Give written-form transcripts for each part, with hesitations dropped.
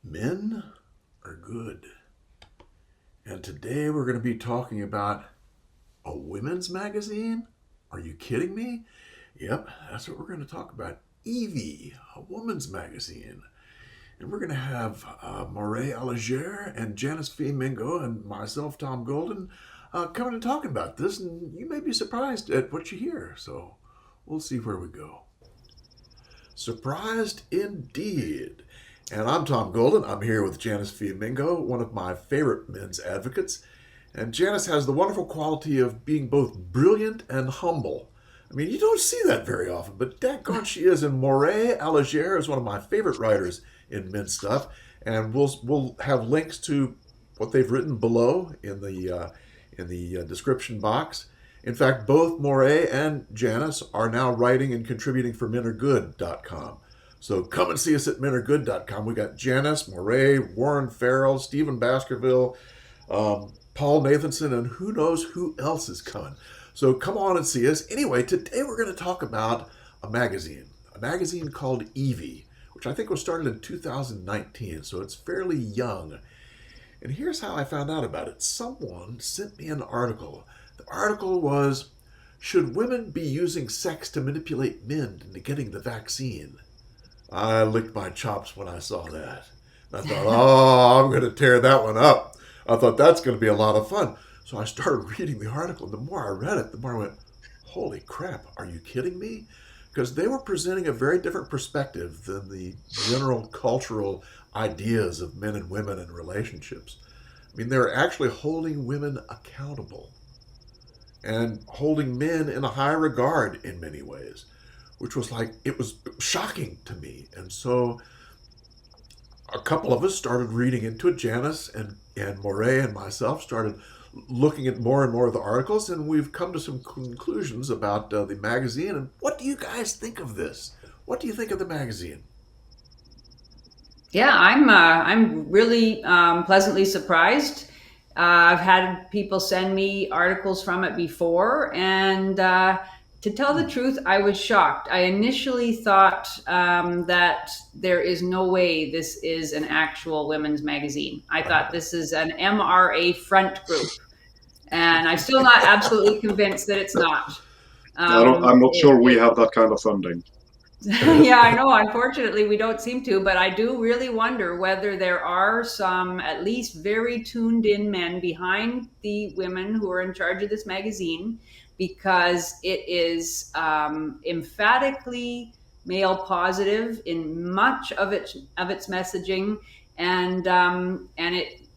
Men are good. And today we're going to be talking about a women's magazine? Are you kidding me? Yep, that's what we're going to talk about. Evie, a woman's magazine. And we're going to have Moiret Allegiere and Janice Fiamengo and myself, Tom Golden, coming and talking about this. And you may be surprised at what you hear. So we'll see where we go. Surprised indeed. And I'm Tom Golden. I'm here with Janice Fiamengo, one of my favorite men's advocates. And Janice has the wonderful quality of being both brilliant and humble. I mean, you don't see that very often, but daggone she is. And Moiret Allegiere is one of my favorite writers in men's stuff. And we'll have links to what they've written below in the description box. In fact, both Moiret and Janice are now writing and contributing for MenAreGood.com. So come and see us at MenAreGood.com. We got Janice, Moiret, Warren Farrell, Stephen Baskerville, Paul Nathanson, and who knows who else is coming. So come on and see us. Anyway, today we're going to talk about a magazine called Evie, which I think was started in 2019, so it's fairly young. And here's how I found out about it. Someone sent me an article. The article was, should women be using sex to manipulate men into getting the vaccine? I licked my chops when I saw that. I thought, I'm going to tear that one up. I thought that's going to be a lot of fun. So I started reading the article. And the more I read it, the more I went, holy crap, are you kidding me? Because they were presenting a very different perspective than the general cultural ideas of men and women and relationships. I mean, they're actually holding women accountable and holding men in a high regard in many ways, which was like, it was shocking to me. And so a couple of us started reading into it. Janice and Moiret and myself started looking at more and more of the articles, and we've come to some conclusions about the magazine. And what do you guys think of this? What do you think of the magazine? Yeah, I'm really pleasantly surprised. I've had people send me articles from it before, and to tell the truth, I was shocked. I initially thought that there is no way this is an actual women's magazine. I thought this is an MRA front group, and I'm still not absolutely convinced that it's not. I'm not sure we It have that kind of funding. Yeah, I know. Unfortunately, we don't seem to, but I do really wonder whether there are some at least very tuned in men behind the women who are in charge of this magazine, because it is emphatically male positive in much of its messaging, and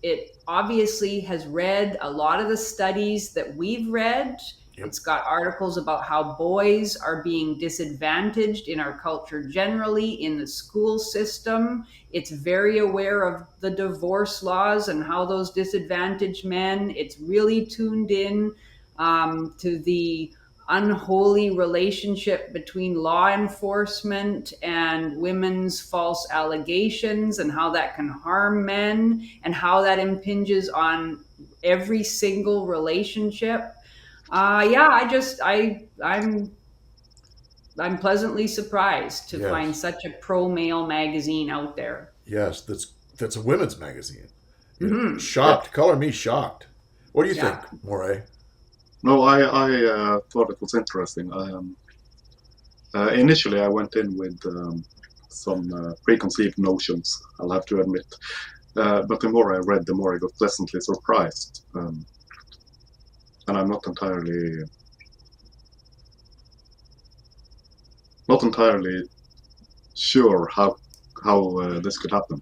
it obviously has read a lot of the studies that we've read. Yep. It's got articles about how boys are being disadvantaged in our culture generally, in the school system. It's very aware of the divorce laws and how those disadvantage men. It's really tuned in to the unholy relationship between law enforcement and women's false allegations, and how that can harm men, and how that impinges on every single relationship. Yeah, I'm pleasantly surprised to find Yes. such a pro male magazine out there. Yes, that's a women's magazine. Yep. Shocked. Color me shocked. What do you think, Yeah. Moiret? No, I thought it was interesting. Initially, I went in with some preconceived notions, I'll have to admit. But the more I read, the more I got pleasantly surprised. And I'm not entirely sure how this could happen.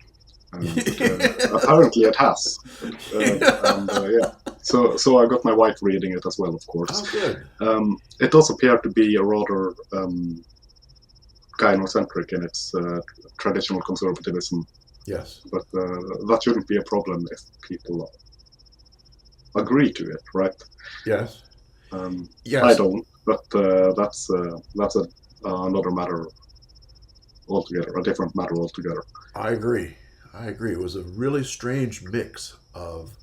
Apparently, it has. Yeah. So I got my wife reading it as well, of course. Oh, good. It does appear to be a rather gynocentric in its traditional conservatism, Yes. but that shouldn't be a problem if people agree to it, right? Yes. I Yes. don't, but that's another matter altogether, a different matter altogether. I agree. It was a really strange mix of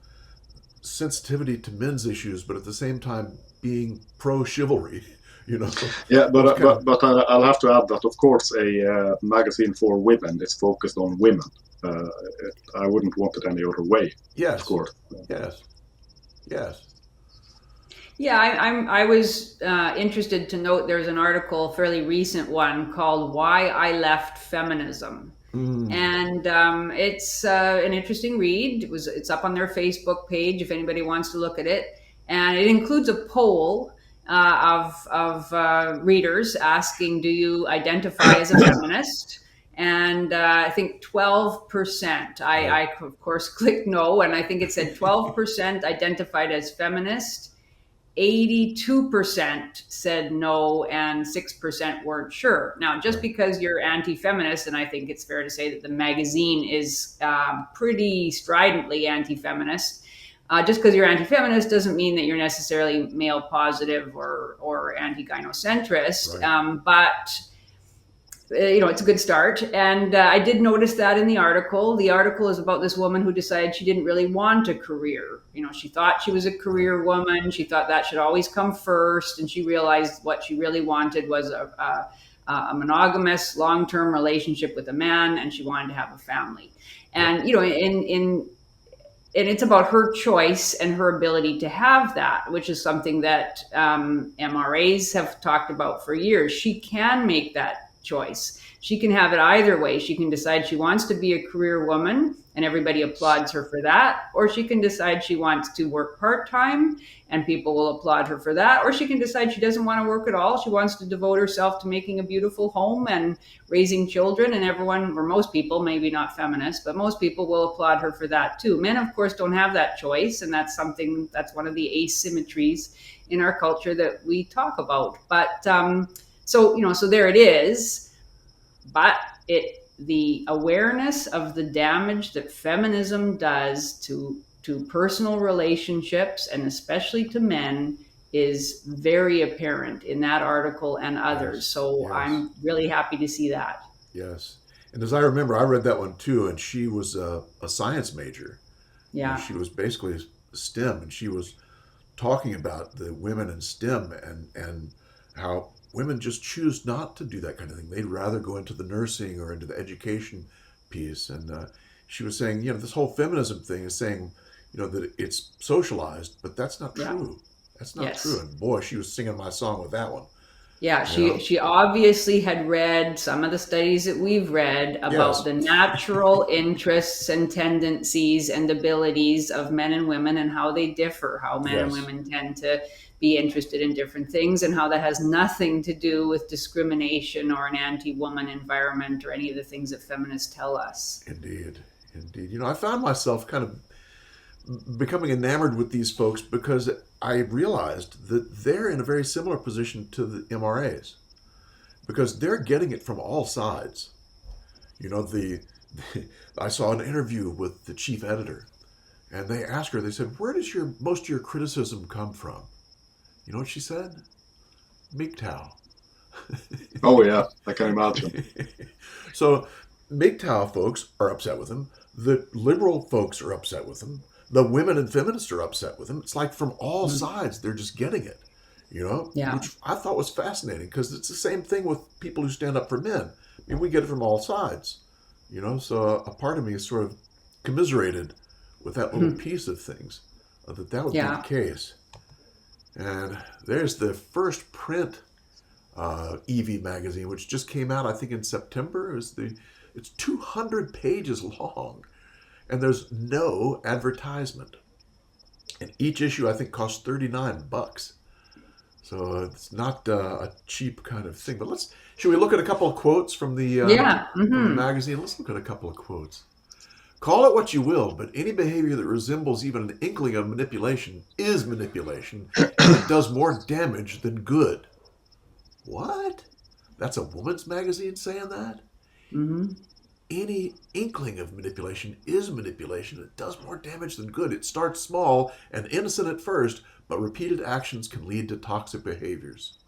sensitivity to men's issues, but at the same time being pro chivalry. You know. Yeah, It's but kind of I'll have to add that, of course, a magazine for women is focused on women. I wouldn't want it any other way. Yes. Of course. Yes. Yes. Yeah, I was interested to note there's an article, fairly recent one, called "Why I Left Feminism," and it's an interesting read. It's up on their Facebook page if anybody wants to look at it, and it includes a poll of readers asking, "Do you identify as a feminist?" And I think 12%. I of course clicked no, and I think it said 12% identified as feminist. 82% said no, and 6% weren't sure. Now, just because you're anti-feminist, and I think it's fair to say that the magazine is pretty stridently anti-feminist, just because you're anti-feminist doesn't mean that you're necessarily male positive or anti-gynocentrist. Right. But it's a good start. And I did notice that in the article. The article is about this woman who decided she didn't really want a career. She thought she was a career woman. She thought that should always come first. And she realized what she really wanted was a monogamous, long-term relationship with a man, and she wanted to have a family. And, and it's about her choice and her ability to have that, which is something that MRAs have talked about for years. She can make that choice. She can have it either way. She can decide she wants to be a career woman and everybody applauds her for that, or she can decide she wants to work part-time and people will applaud her for that, or she can decide she doesn't want to work at all. She wants to devote herself to making a beautiful home and raising children, and everyone, or most people, maybe not feminists, but most people will applaud her for that too. Men, of course, don't have that choice, and that's one of the asymmetries in our culture that we talk about. But so there it is. But the awareness of the damage that feminism does to personal relationships, and especially to men, is very apparent in that article and others. Yes. So Yes. I'm really happy to see that. Yes. And as I remember, I read that one too, and she was a science major. Yeah. She was basically STEM, and she was talking about the women in STEM and how women just choose not to do that kind of thing. They'd rather go into the nursing or into the education piece. And she was saying, this whole feminism thing is saying, that it's socialized, but that's not true. That's not Yes. true. And boy, she was singing my song with that one. Yeah, she obviously had read some of the studies that we've read about Yes. the natural interests and tendencies and abilities of men and women and how they differ, how men and Yes. women tend to be interested in different things, and how that has nothing to do with discrimination or an anti-woman environment or any of the things that feminists tell us. Indeed. Indeed. I found myself kind of becoming enamored with these folks because I realized that they're in a very similar position to the MRAs, because they're getting it from all sides. I saw an interview with the chief editor, and they asked her, they said, "Where does most of your criticism come from?" You know what she said? MGTOW. Oh yeah, I can imagine. So MGTOW folks are upset with him. The liberal folks are upset with him. The women and feminists are upset with him. It's like from all sides, they're just getting it, Yeah. which I thought was fascinating, because it's the same thing with people who stand up for men. I mean, we get it from all sides, so a part of me is sort of commiserated with that little piece of things, that would be the case. And there's the first print Evie magazine, which just came out, I think, in September. It's 200 pages long, and there's no advertisement. And each issue, I think, costs $39. So it's not a cheap kind of thing. But should we look at a couple of quotes from the from the magazine? Let's look at a couple of quotes. "Call it what you will, but any behavior that resembles even an inkling of manipulation is manipulation, and it does more damage than good." What? That's a woman's magazine saying that? Mm-hmm. Any inkling of manipulation is manipulation. It does more damage than good. It starts small and innocent at first, but repeated actions can lead to toxic behaviors.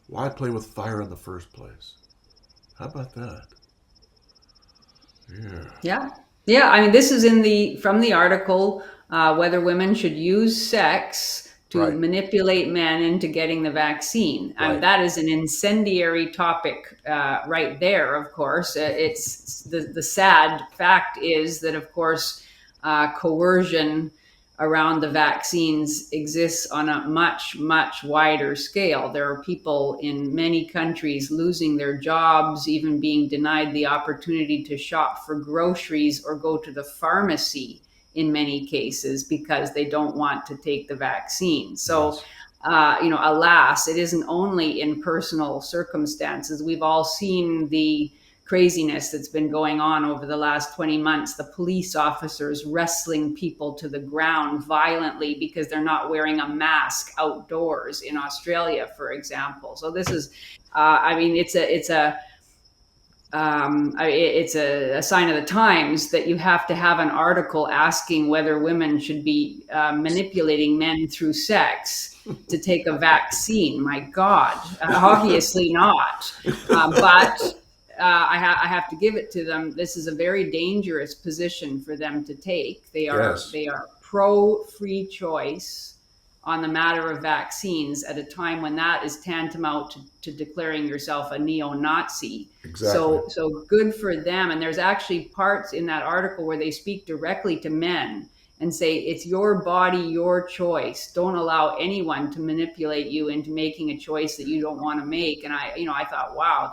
Why play with fire in the first place? How about that? Yeah. Yeah. I mean, this is from the article, whether women should use sex to Right. manipulate men into getting the vaccine. Right. That is an incendiary topic right there, of course. It's the sad fact is that, of course, coercion around the vaccines exists on a much, much wider scale. There are people in many countries losing their jobs, even being denied the opportunity to shop for groceries or go to the pharmacy in many cases because they don't want to take the vaccine. So, Yes. Alas, it isn't only in personal circumstances. We've all seen the craziness that's been going on over the last 20 months, the police officers wrestling people to the ground violently because they're not wearing a mask outdoors in Australia, for example. So this is, it's a sign of the times that you have to have an article asking whether women should be manipulating men through sex to take a vaccine. My God, obviously not. But I have to give it to them. This is a very dangerous position for them to take. They are pro free choice on the matter of vaccines at a time when that is tantamount to declaring yourself a neo-Nazi. Exactly. So good for them. And there's actually parts in that article where they speak directly to men and say, it's your body, your choice. Don't allow anyone to manipulate you into making a choice that you don't want to make. And I thought, wow,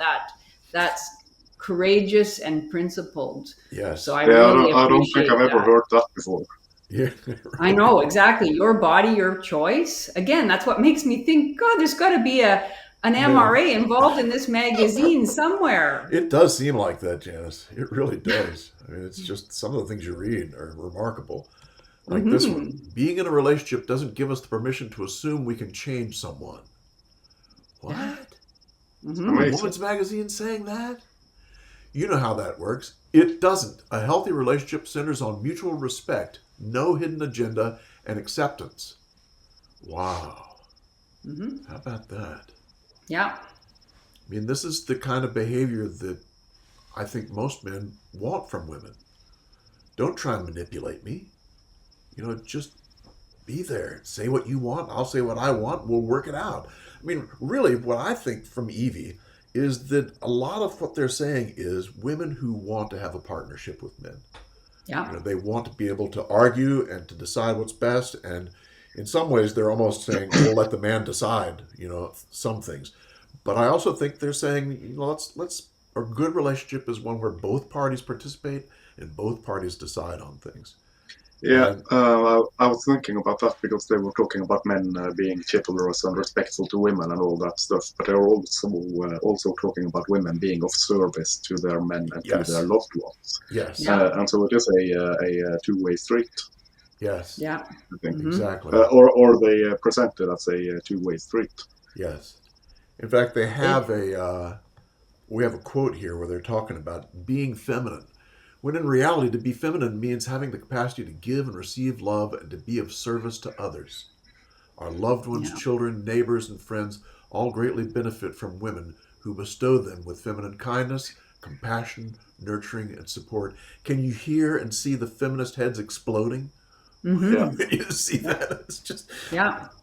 that's courageous and principled. Yes. So I really I don't think appreciate I've ever that. heard that before. Yeah. I know, exactly. Your body, your choice. Again, that's what makes me think, God, there's got to be an MRA involved in this magazine somewhere. It does seem like that, Janice. It really does. I mean, it's just some of the things you read are remarkable. Like this one. Being in a relationship doesn't give us the permission to assume we can change someone. What? A woman's magazine saying that? You know how that works. It doesn't. A healthy relationship centers on mutual respect, no hidden agenda, and acceptance. Wow. How about that? Yeah. I mean, this is the kind of behavior that I think most men want from women. Don't try and manipulate me. Just be there. Say what you want. I'll say what I want. We'll work it out. I mean, really, what I think from Evie is that a lot of what they're saying is women who want to have a partnership with men. Yeah. They want to be able to argue and to decide what's best. And in some ways, they're almost saying, we'll let the man decide, some things. But I also think they're saying, a good relationship is one where both parties participate and both parties decide on things. Yeah, I was thinking about that because they were talking about men being chivalrous and respectful to women and all that stuff, but they were also talking about women being of service to their men and to their loved ones. Yes. And so it is a two-way street. Yes. Yeah. I think. Exactly. Or they present it as a two-way street. Yes. In fact, they have we have a quote here where they're talking about being feminine. When in reality, to be feminine means having the capacity to give and receive love and to be of service to others. Our loved ones, children, neighbors, and friends all greatly benefit from women who bestow them with feminine kindness, compassion, nurturing, and support. Can you hear and see the feminist heads exploding? When you see that, it's just,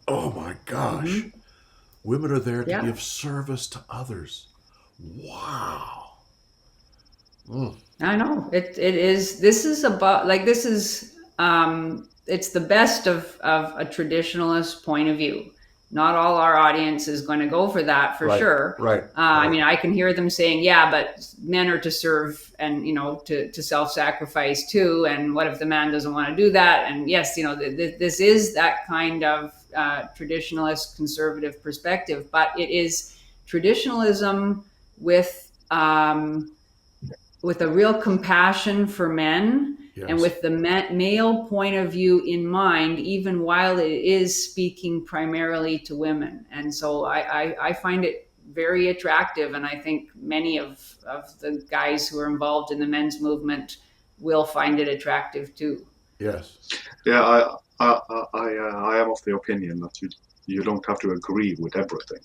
oh my gosh. Women are there to be of service to others. Wow. I know it is. This is about it's the best of a traditionalist point of view. Not all our audience is going to go for that for sure. Right. I mean, I can hear them saying, yeah, but men are to serve and, to self-sacrifice too. And what if the man doesn't want to do that? And yes, this is that kind of traditionalist conservative perspective, but it is traditionalism with a real compassion for men and with the male point of view in mind, even while it is speaking primarily to women. And so I find it very attractive. And I think many of the guys who are involved in the men's movement will find it attractive too. Yes. Yeah, I am of the opinion that you don't have to agree with everything,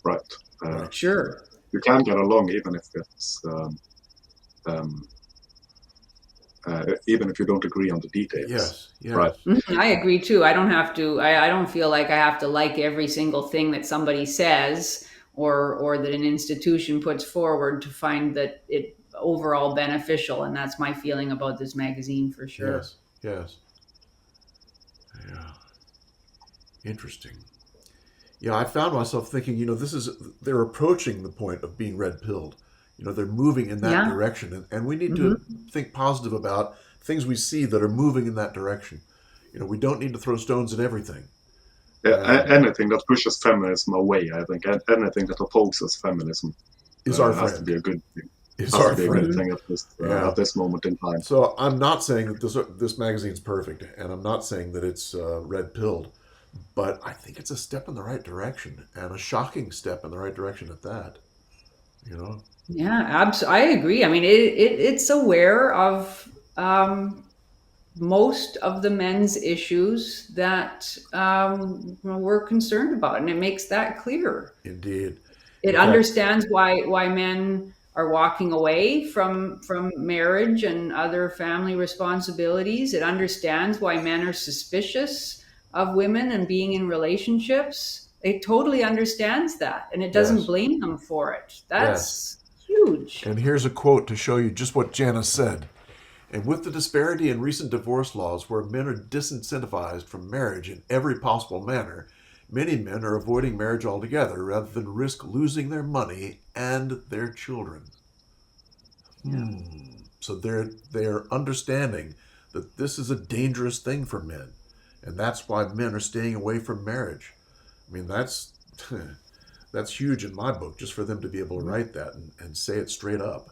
right? Sure. You can get along even if it's even if you don't agree on the details. Yes, yes. Right. I agree too. I don't have to. I don't feel like I have to like every single thing that somebody says or that an institution puts forward to find that it overall beneficial. And that's my feeling about this magazine for sure. Yes, yes. Yeah. Interesting. Yeah, I found myself thinking, they're approaching the point of being red-pilled. They're moving in that Yeah. direction, and we need to think positive about things we see that are moving in that direction. We don't need to throw stones at everything. Yeah, anything that pushes feminism away, I think, anything that opposes feminism is our has friend. to be a good thing. Is Has our to be a friend. good thing at this moment in time. So I'm not saying that this magazine's perfect, and I'm not saying that it's red-pilled, but I think it's a step in the right direction, and a shocking step in the right direction at that. Yeah, I agree. I mean, it's aware of most of the men's issues that we're concerned about, and it makes that clear. Indeed. It understands why men are walking away from marriage and other family responsibilities. It understands why men are suspicious of women and being in relationships. It totally understands that, and it doesn't blame them for it. That's huge. And here's a quote to show you just what Janice said. And with the disparity in recent divorce laws where men are disincentivized from marriage in every possible manner, many men are avoiding marriage altogether rather than risk losing their money and their children. So they're understanding that this is a dangerous thing for men, and that's why men are staying away from marriage. I mean, that's huge in my book, just for them to be able to write that and say it straight up.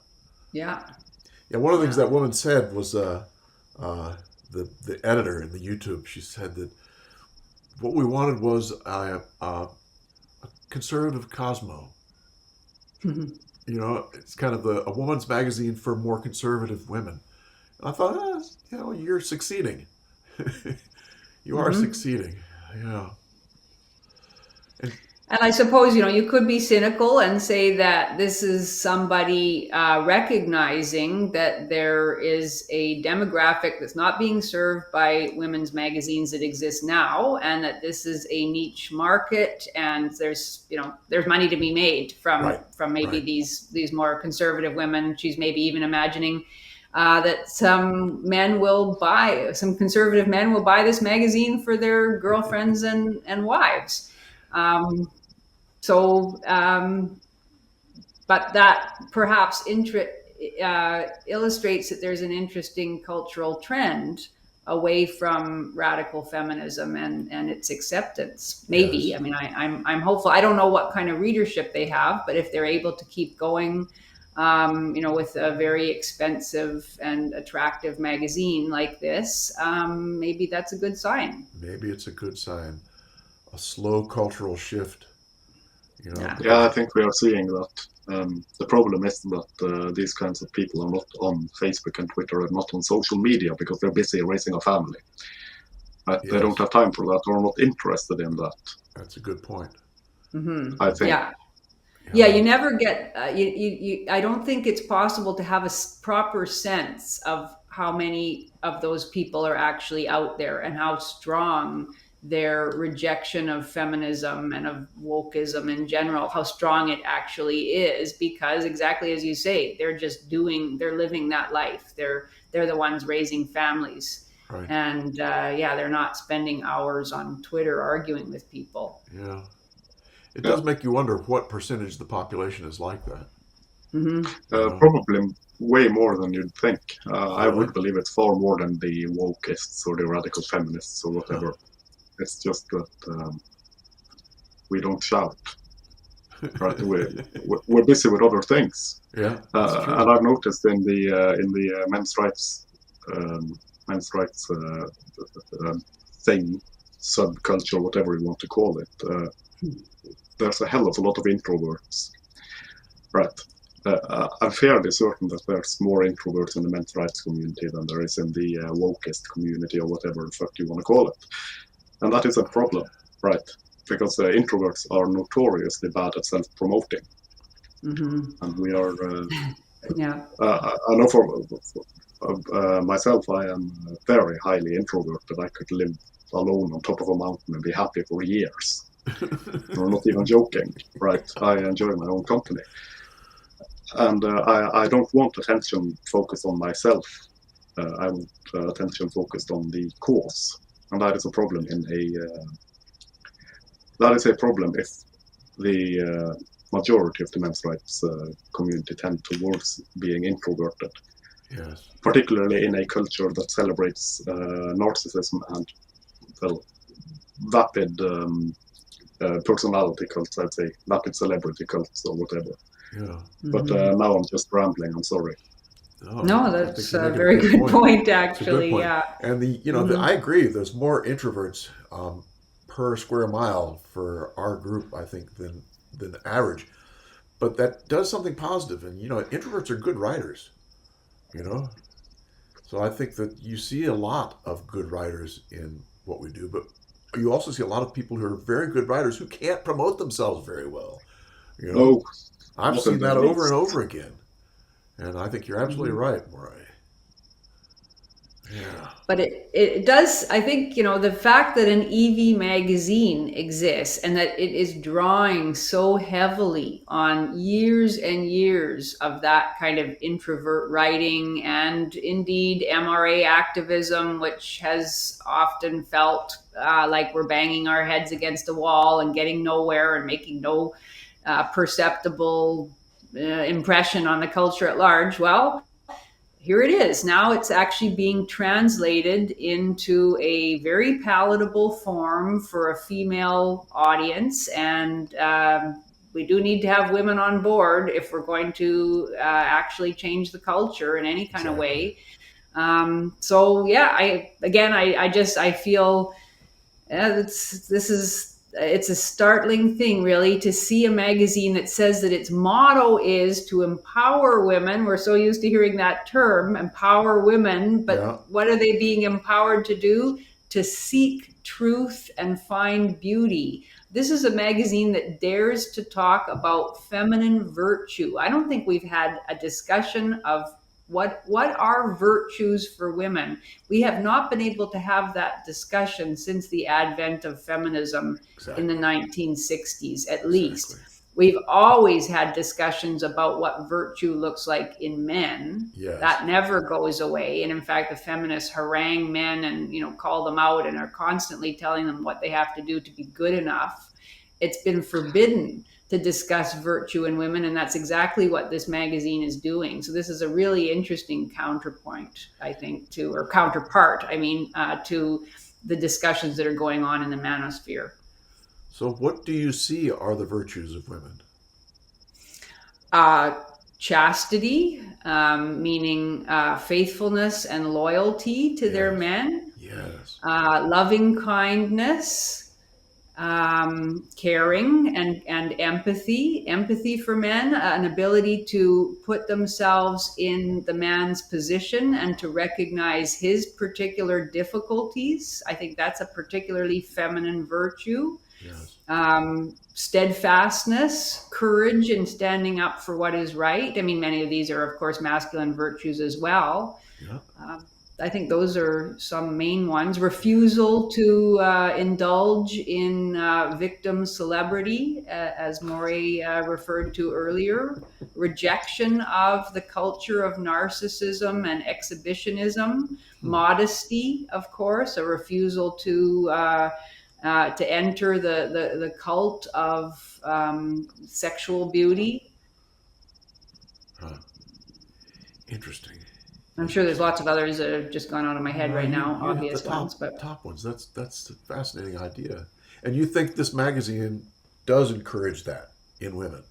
Yeah. Yeah, one of the things that woman said was the editor in the YouTube. She said that what we wanted was a conservative Cosmo. It's kind of a woman's magazine for more conservative women. And I thought, you're succeeding. You are succeeding. Yeah. And I suppose, you could be cynical and say that this is somebody recognizing that there is a demographic that's not being served by women's magazines that exist now, and that this is a niche market, and there's money to be made from maybe these more conservative women. She's maybe even imagining that some conservative men will buy this magazine for their girlfriends and wives. But that perhaps illustrates that there's an interesting cultural trend away from radical feminism and its acceptance. Maybe. Yes. I mean, I'm hopeful. I don't know what kind of readership they have, but if they're able to keep going, with a very expensive and attractive magazine like this, maybe that's a good sign. Maybe it's a good sign. A slow cultural shift. Yeah, I think we are seeing that. The problem is that these kinds of people are not on Facebook and Twitter and not on social media because they're busy raising a family. They don't have time for that or are not interested in that. That's a good point. Mm-hmm. I think. Yeah, you never get. I don't think it's possible to have a proper sense of how many of those people are actually out there and how strong their rejection of feminism and of wokeism in general, how strong it actually is, because exactly as you say, they're living that life. They're the ones raising families. Right. And they're not spending hours on Twitter arguing with people. Yeah. It does make you wonder what percentage of the population is like that. Mm-hmm. Probably way more than you'd think. I would believe it's far more than the wokeists or the radical feminists or whatever. It's just that we don't shout. Right? We're busy with other things. Yeah, and I've noticed in the men's rights thing, subculture, whatever you want to call it. There's a hell of a lot of introverts. Right. I'm fairly certain that there's more introverts in the men's rights community than there is in the wokeist community or whatever the fuck you want to call it. And that is a problem, right? Because introverts are notoriously bad at self-promoting. Mm-hmm. And we are Yeah. I know for myself, I am very highly introverted. I could live alone on top of a mountain and be happy for years. I'm not even joking, right? I enjoy my own company. And I don't want attention focused on myself. I want attention focused on the cause. And that is a problem if the majority of the men's rights community tend towards being introverted. Yes. Particularly in a culture that celebrates narcissism and, well, vapid personality cults, I'd say, vapid celebrity cults or whatever. Yeah. But now I'm just rambling, I'm sorry. No, I that's think you're a making very good point, It's a actually. good point. Yeah. And I agree. There's more introverts per square mile for our group, I think, than average. But that does something positive. And introverts are good writers. You know, so I think that you see a lot of good writers in what we do, but you also see a lot of people who are very good writers who can't promote themselves very well. You know, No, I've not in seen the that over and least. over again, and I think you're absolutely right, Moiret. Yeah. But it does, I think, the fact that an Evie magazine exists and that it is drawing so heavily on years and years of that kind of introvert writing and indeed MRA activism, which has often felt like we're banging our heads against a wall and getting nowhere and making no perceptible impression on the culture at large. Well, here it is. Now it's actually being translated into a very palatable form for a female audience. And we do need to have women on board if we're going to actually change the culture in any kind of way. So yeah, I feel it's a startling thing, really, to see a magazine that says that its motto is to empower women. We're so used to hearing that term, empower women, Yeah. but what are they being empowered to do? To seek truth and find beauty. This is a magazine that dares to talk about feminine virtue. I don't think we've had a discussion of what are virtues for women. We have not been able to have that discussion since the advent of feminism in the 1960s, at least. We've always had discussions about what virtue looks like in men. Yes. That never goes away. And in fact, the feminists harangue men and call them out and are constantly telling them what they have to do to be good enough. It's been forbidden to discuss virtue in women, and that's exactly what this magazine is doing. So this is a really interesting counterpoint, I think, to the discussions that are going on in the manosphere. So what do you see are the virtues of women? Chastity, meaning faithfulness and loyalty to their men. Yes. Loving kindness. Caring and empathy for men, an ability to put themselves in the man's position and to recognize his particular difficulties. I think that's a particularly feminine virtue. Yes. Steadfastness, courage in standing up for what is right. I mean, many of these are, of course, masculine virtues as well. Yeah. I think those are some main ones. Refusal to indulge in victim celebrity, as Moiret referred to earlier. Rejection of the culture of narcissism and exhibitionism. Modesty, of course, a refusal to enter the cult of sexual beauty. Interesting. I'm sure there's lots of others that have just gone out of my head right now, obvious ones. But top ones. That's a fascinating idea. And you think this magazine does encourage that in women?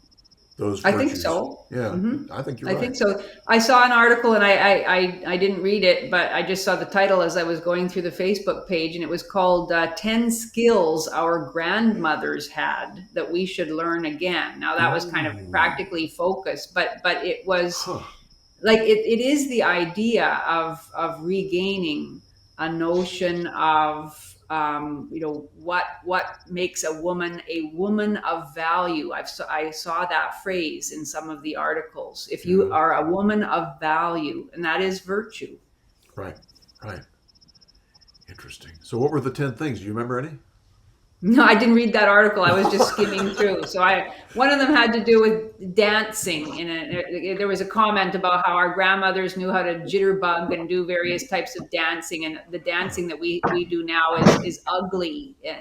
Those virtues? I think so. Yeah, Mm-hmm. I think you're right. I think so. I saw an article, and I didn't read it, but I just saw the title as I was going through the Facebook page, and it was called 10 Skills Our Grandmothers Had That We Should Learn Again. Now, that was kind of practically focused, but it was... Like it is the idea of regaining a notion of what makes a woman of value. I saw that phrase in some of the articles. If you Yeah. are a woman of value, and that is virtue. Right. Right. Interesting. So, what were the 10 things? Do you remember any? No, I didn't read that article. I was just skimming through. So one of them had to do with dancing. There was a comment about how our grandmothers knew how to jitterbug and do various types of dancing, and the dancing that we do now is ugly. Huh.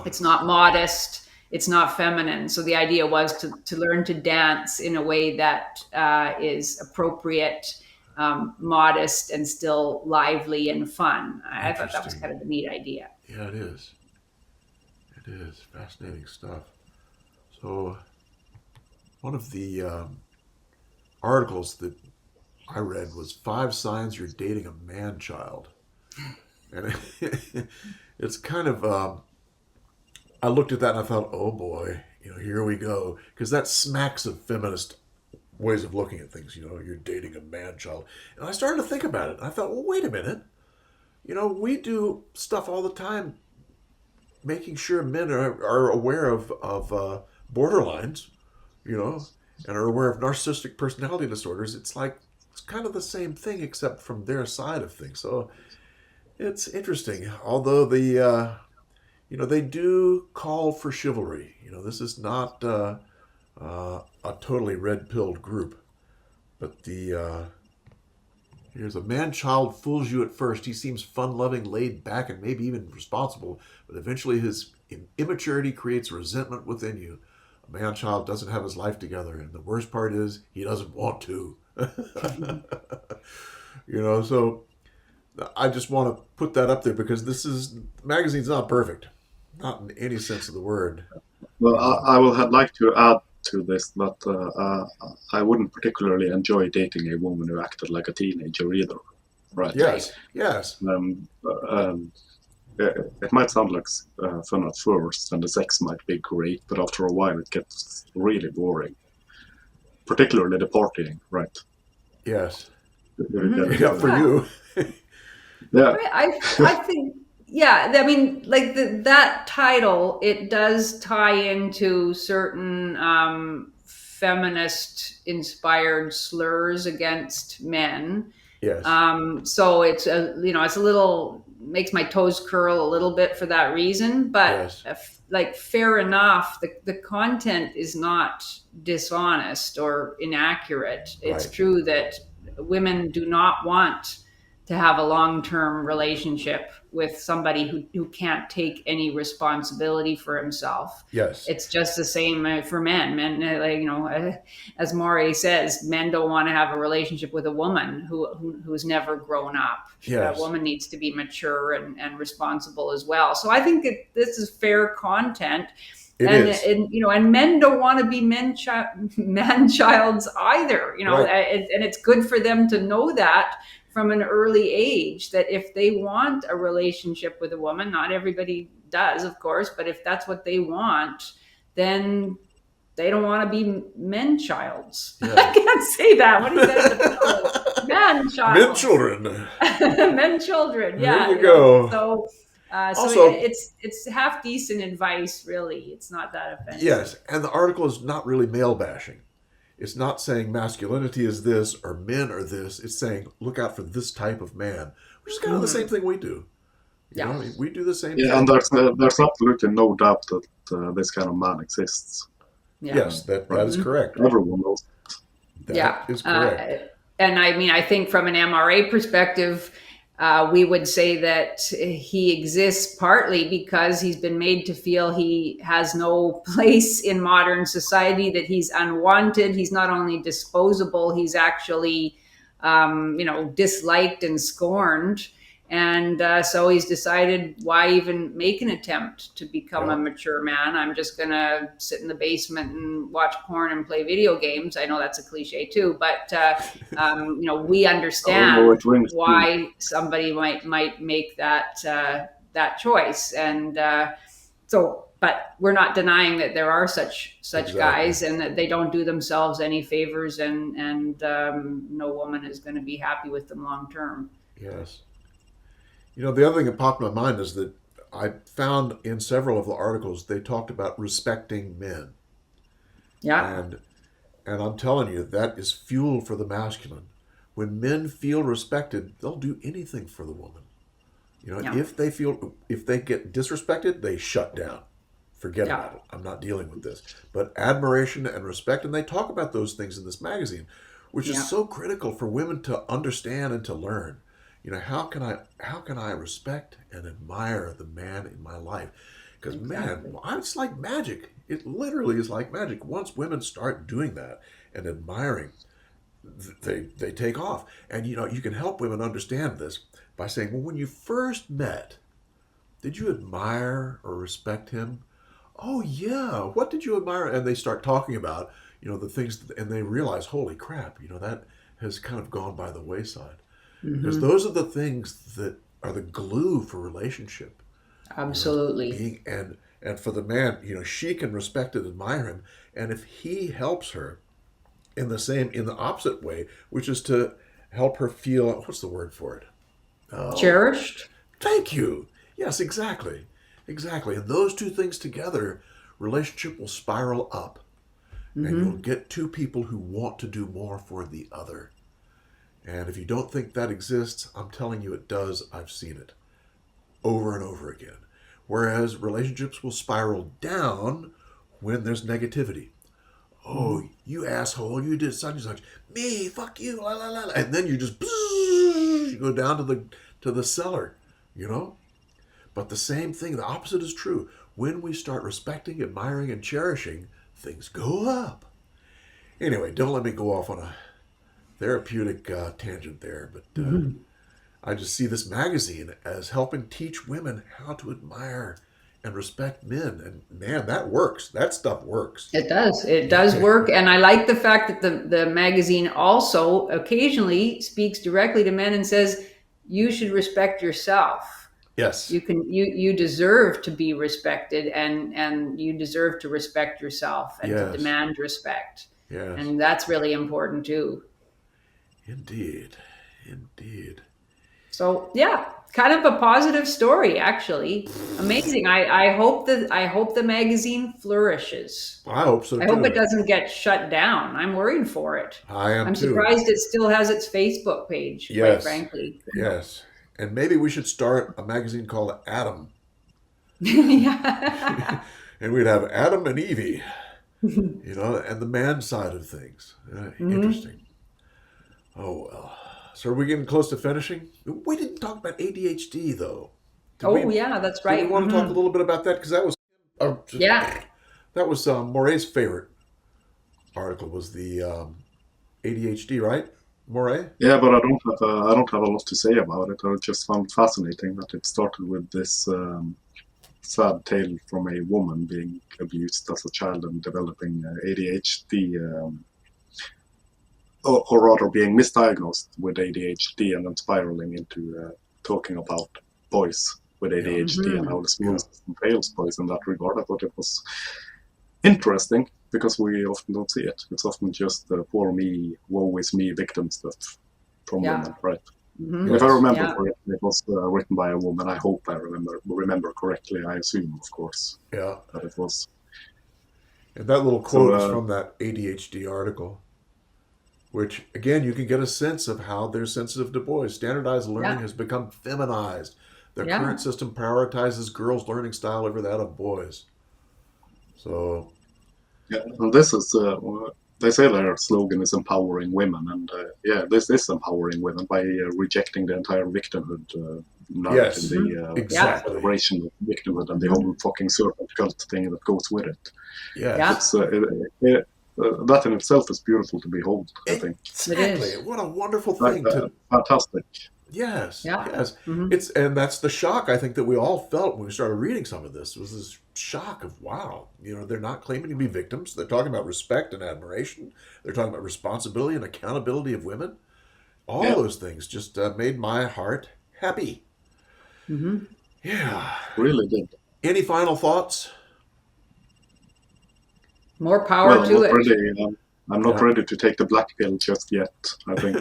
It's not modest. It's not feminine. So the idea was to learn to dance in a way that is appropriate, modest, and still lively and fun. I thought that was Interesting. kind of a neat idea. Yeah, it is. It is. Fascinating stuff. So, one of the articles that I read was 5 signs you're dating a man child. And it's kind of, I looked at that and I thought, oh boy, here we go. Because that smacks of feminist ways of looking at things. You're dating a man child. And I started to think about it. And I thought, well, wait a minute. We do stuff all the time making sure men are aware of borderlines, and are aware of narcissistic personality disorders. It's kind of the same thing, except from their side of things. So it's interesting. Although they do call for chivalry. This is not a totally red-pilled group, but here's a man-child fools you at first. He seems fun-loving, laid back, and maybe even responsible, but eventually his immaturity creates resentment within you. A man-child doesn't have his life together, and the worst part is he doesn't want to. So I just want to put that up there because the magazine's not perfect, not in any sense of the word. Well, I will like to add to this that I wouldn't particularly enjoy dating a woman who acted like a teenager either. Right. Yes, yes. It might sound like fun at first, and the sex might be great, but after a while it gets really boring. Particularly the partying, right? Yes. Mm-hmm. Yeah, for you. Yeah. I think, yeah, I mean, like that title, it does tie into certain feminist inspired slurs against men. Yes. So it's it's a little, makes my toes curl a little bit for that reason, but yes. Fair enough. The content is not dishonest or inaccurate. It's Right. true that women do not want to have a long-term relationship with somebody who can't take any responsibility for himself. Yes. It's just the same for men. Men, as Moiret says, men don't want to have a relationship with a woman who's never grown up. Yes. A woman needs to be mature and responsible as well. So I think this is fair content. It is. And men don't want to be man childs either, Right. and it's good for them to know that from an early age, that if they want a relationship with a woman, not everybody does, of course, but if that's what they want, then they don't want to be men childs. Yeah. I can't say that. What is that? Man child. Men children. Men children. Yeah. There you go. So Also, it's half decent advice, really. It's not that offensive. Yes, and the article is not really male bashing. It's not saying masculinity is this or men are this. It's saying look out for this type of man, which is kind of the same thing we do. You know, I mean, we do the same thing. Yeah, and there's absolutely no doubt that this kind of man exists. Yeah. Yes, that is correct. Everyone knows. That is correct. And I mean, I think from an MRA perspective, we would say that he exists partly because he's been made to feel he has no place in modern society, that he's unwanted. He's not only disposable, he's actually, disliked and scorned. And so he's decided, why even make an attempt to become a mature man? I'm just going to sit in the basement and watch porn and play video games. I know that's a cliche too, but, we understand why somebody might make that choice. And but we're not denying that there are such exactly. guys, and that they don't do themselves any favors, and no woman is going to be happy with them long term. Yes. You know, the other thing that popped in my mind is that I found in several of the articles they talked about respecting men. Yeah. And and I'm telling you, that is fuel for the masculine. When men feel respected, they'll do anything for the woman. You know, Yeah. if they get disrespected, they shut down. Forget Yeah. about it. I'm not dealing with this. But admiration and respect, and they talk about those things in this magazine, which is Yeah. so critical for women to understand and to learn. You know, how can I respect and admire the man in my life? Because man, Exactly. it's like magic. It literally is like magic. Once women start doing that and admiring, they take off. And you know, you can help women understand this by saying, well, when you first met, did you admire or respect him? Oh yeah, what did you admire? And they start talking about, you know, the things, and they realize, holy crap, you know, that has kind of gone by the wayside. Because Hmm. those are the things that are the glue for relationship. You know, Absolutely. being and for the man, you know, she can respect and admire him, and if he helps her in the opposite way, which is to help her feel, what's the word for it? Oh, Cherished. thank you. Yes, exactly. Exactly. And those two things together, relationship will spiral up and you'll Hmm. get two people who want to do more for the other. And if you don't think that exists, I'm telling you it does. I've seen it over and over again. Whereas relationships will spiral down when there's negativity. Oh, Hmm. you asshole, you did such and such. Me, fuck you, la la la. And then you just you go down to the cellar, you know? But the same thing, the opposite is true. When we start respecting, admiring, and cherishing, things go up. Anyway, don't let me go off on a therapeutic tangent there, but Hmm. I just see this magazine as helping teach women how to admire and respect men. And man, that works. That stuff works. It does. It does work. And I like the fact that the magazine also occasionally speaks directly to men and says, you should respect yourself. Yes. You deserve to be respected, and you deserve to respect yourself and to Yes. demand respect. Yes. And that's really important too. Indeed. Indeed. So yeah, kind of a positive story, actually. Amazing. I hope the magazine flourishes. I hope so I hope it too. doesn't get shut down. I'm worried for it. I am I'm too. surprised it still has its Facebook page, quite Yes. frankly. Yes. And maybe we should start a magazine called Adam. Yeah. And we'd have Adam and Evie, you know, and the man side of things. Hmm. Interesting. Oh, well. So are we getting close to finishing? We didn't talk about ADHD, though. Did Oh, we? yeah, that's Did we right. want to talk a Hmm. little bit about that? Because uh, Yeah. that was Moray's favorite article was the ADHD, right? Moray? Yeah, but I don't have a lot to say about it. I just found it fascinating that it started with this sad tale from a woman being abused as a child and developing ADHD, or rather being misdiagnosed with ADHD and then spiraling into talking about boys with Yeah. ADHD and Hmm. how the school Yeah. system fails boys in that regard. I thought it was interesting because we often don't see it. It's often just poor me, woe is me victim stuff from Yeah. women, right? And Hmm. if I Yes. remember Yeah. correctly, it was written by a woman. I hope I remember correctly. I assume, of course, Yeah. that it was. And that little So quote is from that ADHD article, which, again, you can get a sense of how they're sensitive to boys. Standardized learning Yeah. has become feminized. The current Yeah. system prioritizes girls' learning style over that of boys. So, yeah, and this is they say their slogan is empowering women, and yeah, this is empowering women by rejecting the entire victimhood narrative, yes, Hmm. the Yeah. exactly. celebration of victimhood, and the Hmm. whole fucking serpent cult thing that goes with it. Yes. Yeah. It's that in itself is beautiful to behold. I think It Exactly. is. What a wonderful thing to. fantastic. Yes, Yeah. yes. Hmm. And that's the shock I think that we all felt when we started reading some of this was this shock of wow, you know, they're not claiming to be victims. They're talking about respect and admiration. They're talking about responsibility and accountability of women. All Yeah, those things just made my heart happy. Hmm. Yeah. really did. Any final thoughts? More power Well, to not it. really. I'm not Yeah. ready to take the black pill just yet. I think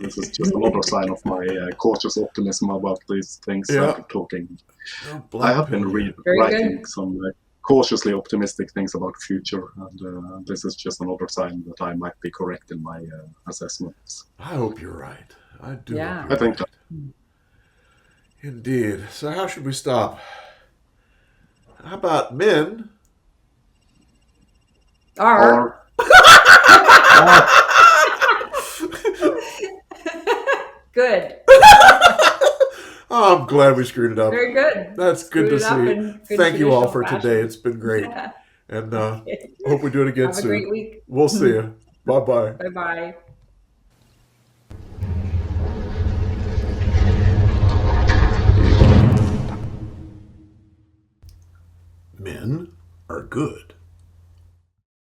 this is just another sign of my cautious optimism about these things. Yeah. I've been talking. No I black have been pill yet. Very writing good. some cautiously optimistic things about the future, and this is just another sign that I might be correct in my assessments. I hope you're right. I do Yeah. hope I you're think right. Indeed. So how should we stop? How about men? Or good. Oh, I'm glad we screwed it up. Very good. That's good to Screwed it up see. in good Thank you all traditional for fashion. today. It's been great. And hope we do it again Have a soon. great week. We'll see you. Bye-bye. Bye-bye. Men are good.